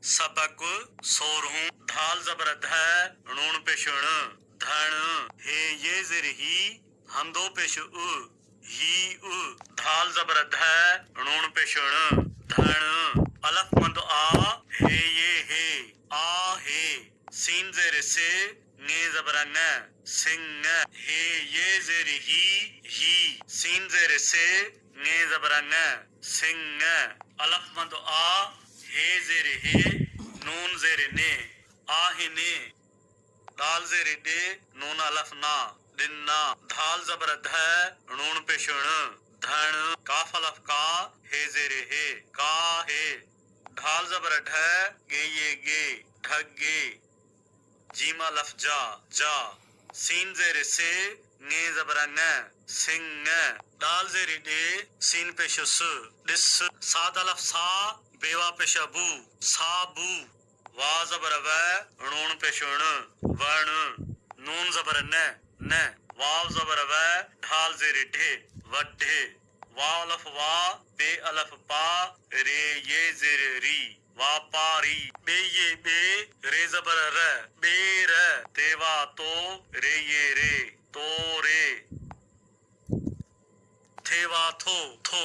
सबक सोरहूं ढाल जबर ध णून पेश ण धण हे ये जिर ही हमदो पेश उ ही उ ढाल जबर ध णून पेश ण धण अलफ मंद आ हे ये हे आ हे सीन जेर से ने जबर न सिंह हे ये जेर ही सीन जेर से ने जबर न सिंह अलफ मंद आ हे जेर हे नून जेर ने आहे ने दाल जेर डे नून अलफ ना दिन्ना ढाल जबर ध णून पेश ण धण काफ अलफ का हे जेर हे का हे ढाल जबर ढ गे ये गे ढगे जीमा लफ जा जा सीन जेर से ने जबर न सिंह दाल जेर डे सीन पेश स दिस साद अलफ सा बेवा पेश बू साबू वा जबर व णून पेश ण वण नून जबर न वाव जबर व ढाल जेर ढे वढे वाव अलफ वा बे अलफ पा रे ये जेर री वापारी बे ये बे रे जबर र बेर तेवा तो रे ये रे तो रे थेवा थो थो